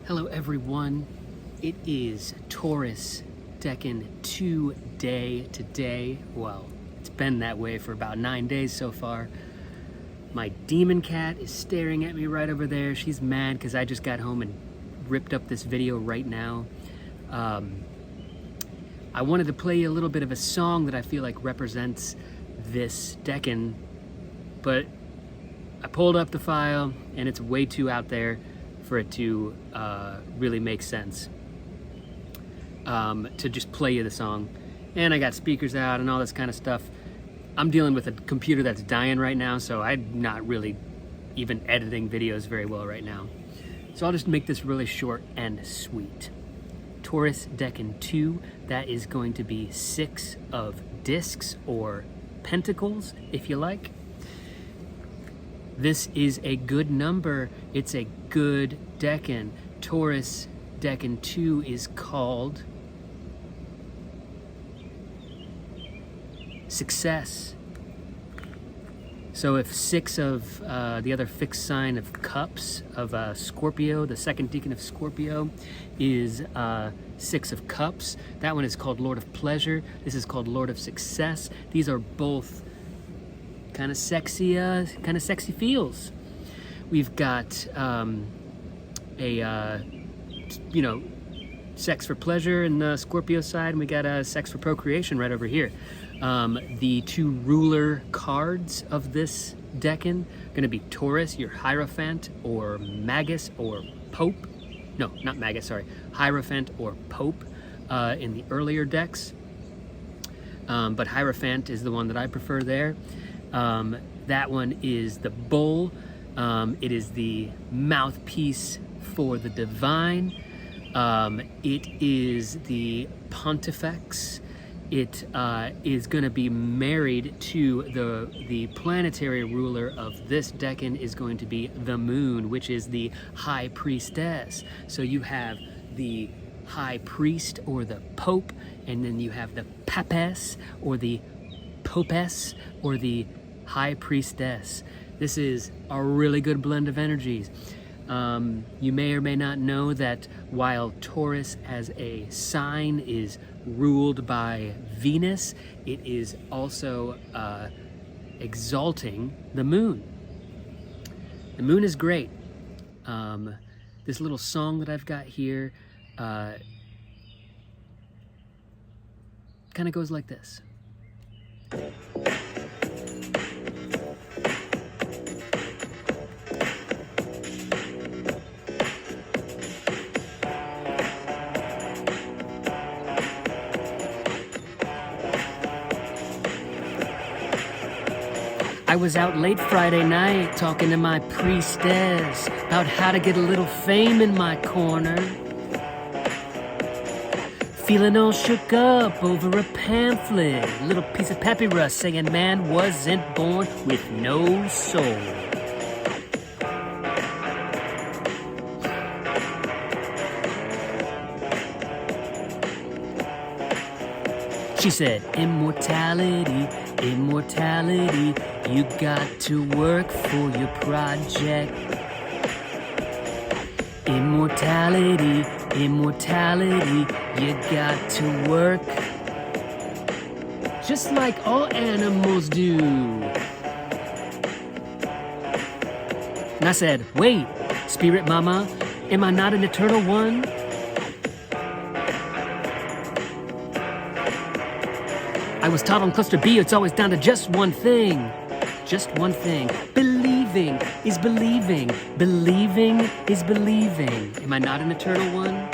Hello everyone, it is Taurus Decan 2 day today. Well, it's been that way for about 9 days so far. My demon cat is staring at me right over there. She's mad because I just got home and ripped up this video right now. I wanted to play you a little bit of a song that I feel like represents this Decan, but I pulled up the file and it's way too out there for it to really make sense to just play you the song. And I got speakers out and all this kind of stuff. I'm dealing with a computer that's dying right now, so I'm not really even editing videos very well right now. So I'll just make this really short and sweet. Taurus Decan 2, that is going to be 6 of discs or pentacles, if you like. This is a good number. It's a good Decan. Taurus Decan 2 is called success. So if 6 of the other fixed sign of cups of Scorpio, the second decan of Scorpio, is 6 of cups. That one is called Lord of Pleasure. This is called Lord of Success. These are both kind of sexy feels. We've got sex for pleasure in the Scorpio side, and we got sex for procreation right over here. The 2 ruler cards of this Decan are going to be Taurus, your Hierophant, or Magus, or Pope. No, not Magus, sorry. Hierophant or Pope in the earlier decks. But Hierophant is the one that I prefer there. That one is the bull. It is the mouthpiece for the divine. It is the pontifex. It is going to be married to the planetary ruler of this Decan is going to be the moon, which is the high priestess. So you have the high priest or the pope, and then you have the papess or the popess or the high priestess. This is a really good blend of energies. You may or may not know that while Taurus as a sign is ruled by Venus, it is also exalting the moon. The moon is great. This little song that I've got here kind of goes like this. I was out late Friday night talking to my priestess about how to get a little fame in my corner. Feeling all shook up over a pamphlet, a little piece of papyrus saying man wasn't born with no soul. She said, immortality, immortality, you got to work for your project. Immortality, immortality, you got to work just like all animals do. And I said, wait, spirit mama, am I not an eternal one? I was taught on cluster B, it's always down to just one thing. Just one thing. Believing is believing. Believing is believing. Am I not an eternal one?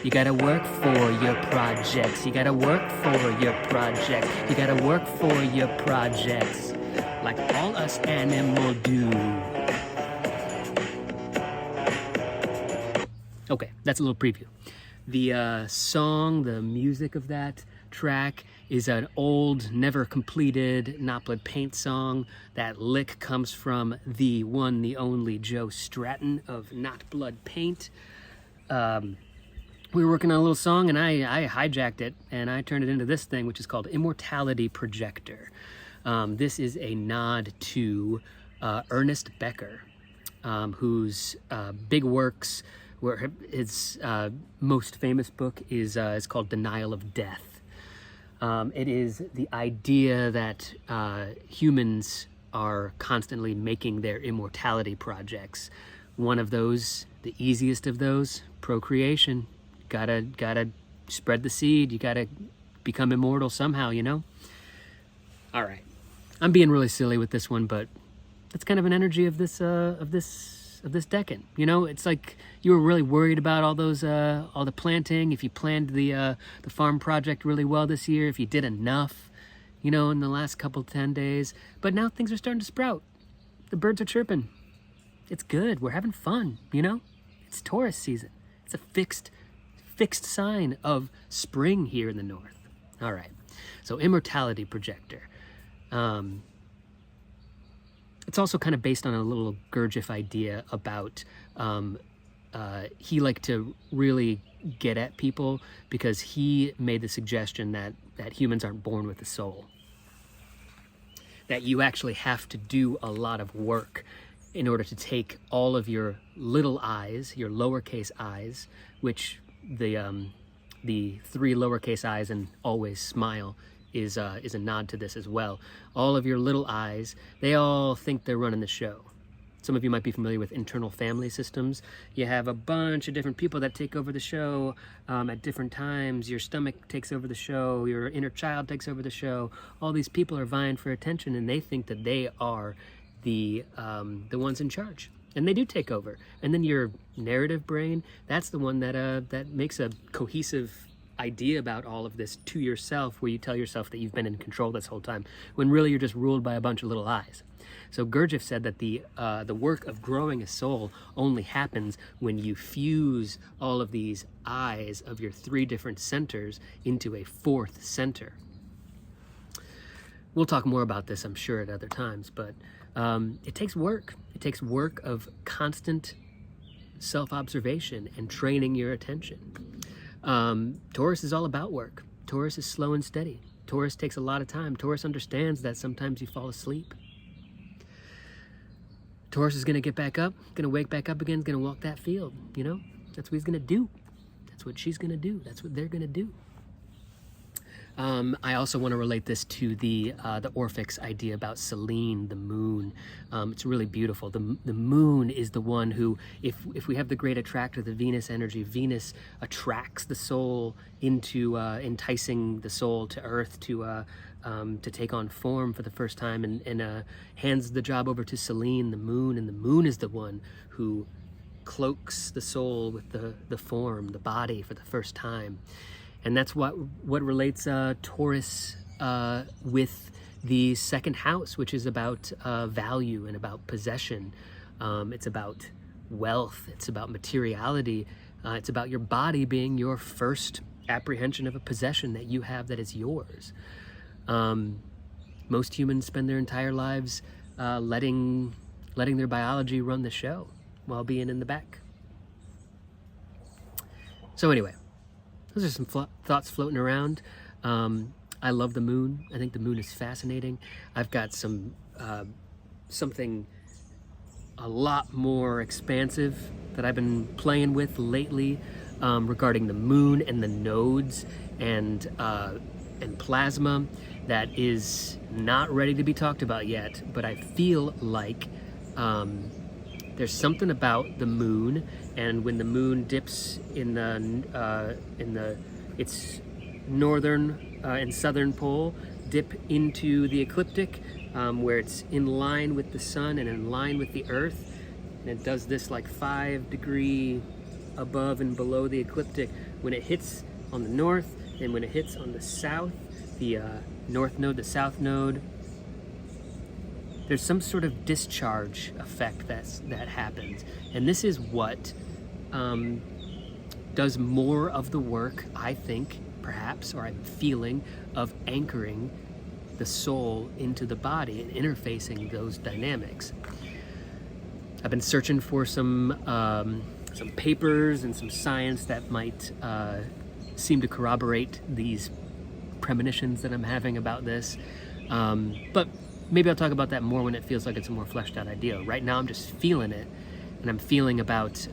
You gotta work for your projects. You gotta work for your projects. You gotta work for your projects. Like all us animals do. Okay, that's a little preview. The song, the music of that track is an old, never completed Not Blood Paint song. That lick comes from the one, the only Joe Stratton of Not Blood Paint. We were working on a little song and I hijacked it and I turned it into this thing, which is called Immortality Projector. This is a nod to Ernest Becker. whose big works, where his most famous book is called Denial of Death. It is the idea that humans are constantly making their immortality projects. One of those, the easiest of those, procreation. Gotta spread the seed. You gotta become immortal somehow, you know? All right. I'm being really silly with this one, but that's kind of an energy of this Decan. You know, it's like you were really worried about all the planting. If you planned the farm project really well this year, if you did enough, you know, in the last couple 10 days. But now things are starting to sprout. The birds are chirping. It's good. We're having fun, you know? It's Taurus season. It's a fixed sign of spring here in the north. All right. So Immortality Projector. It's also kind of based on a little Gurdjieff idea about he liked to really get at people because he made the suggestion that humans aren't born with a soul. That you actually have to do a lot of work in order to take all of your little I's, your lowercase i's, which the three lowercase i's and always smile is a nod to this as well. All of your little I's, they all think they're running the show. Some of you might be familiar with internal family systems. You have a bunch of different people that take over the show at different times. Your stomach takes over the show. Your inner child takes over the show. All these people are vying for attention, and they think that they are the ones in charge. And they do take over. And then your narrative brain, that's the one that makes a cohesive idea about all of this to yourself, where you tell yourself that you've been in control this whole time, when really you're just ruled by a bunch of little I's. So Gurdjieff said that the work of growing a soul only happens when you fuse all of these I's of your three different centers into a fourth center. We'll talk more about this, I'm sure, at other times, but it takes work. It takes work of constant self-observation and training your attention. Taurus is all about work. Taurus is slow and steady. Taurus takes a lot of time. Taurus understands that sometimes you fall asleep. Taurus is going to get back up, going to wake back up again, going to walk that field, you know? That's what he's going to do. That's what she's going to do. That's what they're going to do. I also want to relate this to the Orphics idea about Selene, the moon. It's really beautiful. The moon is the one who, if we have the great attractor, the Venus energy, Venus attracts the soul into enticing the soul to Earth to take on form for the first time, and hands the job over to Selene, the moon, and the moon is the one who cloaks the soul with the form, the body, for the first time. And that's what relates Taurus with the second house, which is about value and about possession. It's about wealth. It's about materiality. It's about your body being your first apprehension of a possession that you have that is yours. Most humans spend their entire lives letting their biology run the show while being in the back. So anyway, those are some thoughts floating around. I love the moon. I think the moon is fascinating. I've got something a lot more expansive that I've been playing with lately regarding the moon and the nodes and plasma that is not ready to be talked about yet. But I feel like there's something about the moon, and when the moon dips in its northern and southern pole, dip into the ecliptic, where it's in line with the sun and in line with the earth, and it does this like 5 degree above and below the ecliptic when it hits on the north, and when it hits on the south, the north node, the south node, there's some sort of discharge effect that happens. And this is what does more of the work, I think, perhaps, or I'm feeling, of anchoring the soul into the body and interfacing those dynamics. I've been searching for some papers and some science that might seem to corroborate these premonitions that I'm having about this. But maybe I'll talk about that more when it feels like it's a more fleshed out idea. Right now I'm just feeling it, and I'm feeling about,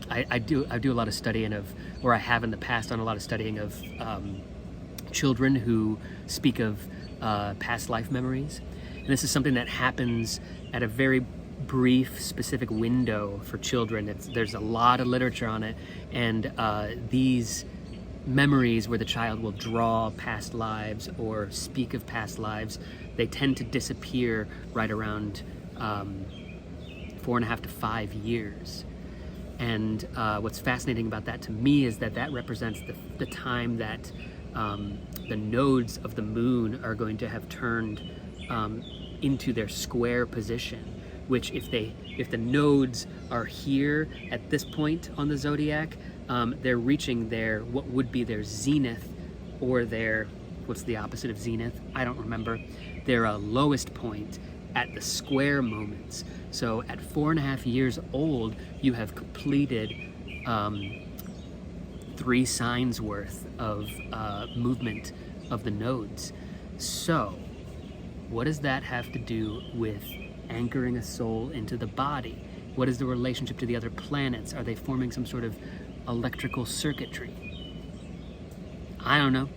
I do a lot of studying of, or I have in the past done a lot of studying of children who speak of past life memories. And this is something that happens at a very brief, specific window for children. There's a lot of literature on it, and these memories where the child will draw past lives or speak of past lives, they tend to disappear right around 4.5 to 5 years. And what's fascinating about that to me is that represents the time that the nodes of the moon are going to have turned into their square position, which if the nodes are here at this point on the zodiac, they're reaching what would be their zenith, or what's the opposite of zenith? I don't remember. Their lowest point at the square moments. So at 4.5 years old, you have completed 3 signs worth of movement of the nodes. So what does that have to do with anchoring a soul into the body? What is the relationship to the other planets? Are they forming some sort of electrical circuitry? I don't know.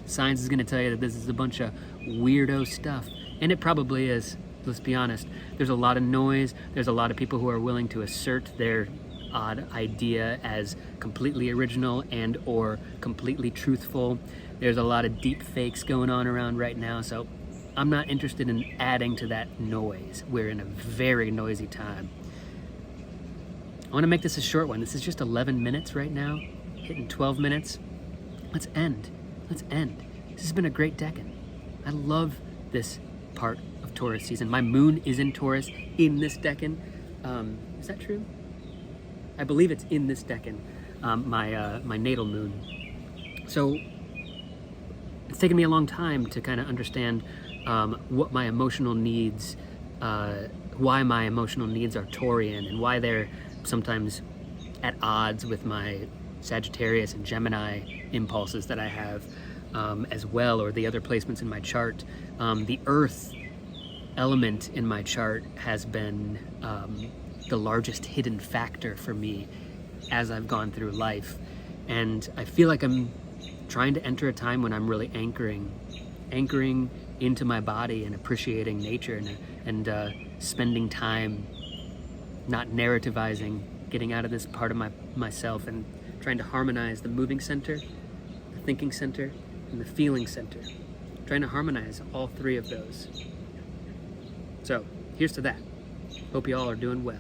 Science is going to tell you that this is a bunch of weirdo stuff, and it probably is. Let's be honest. There's a lot of noise. There's a lot of people who are willing to assert their odd idea as completely original and or completely truthful. There's a lot of deep fakes going on around right now, so I'm not interested in adding to that noise. We're in a very noisy time. I want to make this a short one. This is just 11 minutes right now, hitting 12 minutes. Let's end. This has been a great Decan. I love this part of Taurus season. My moon is in Taurus in this Decan. Is that true? I believe it's in this Decan, my natal moon. So it's taken me a long time to kind of understand what my emotional needs, why my emotional needs are Taurian, and why they're sometimes at odds with my Sagittarius and Gemini impulses that I have as well, or the other placements in my chart. The Earth element in my chart has been the largest hidden factor for me as I've gone through life, and I feel like I'm trying to enter a time when I'm really anchoring into my body and appreciating nature and spending time not narrativizing, getting out of this part of myself and trying to harmonize the moving center, the thinking center, and the feeling center. Trying to harmonize all 3 of those. So here's to that. Hope you all are doing well.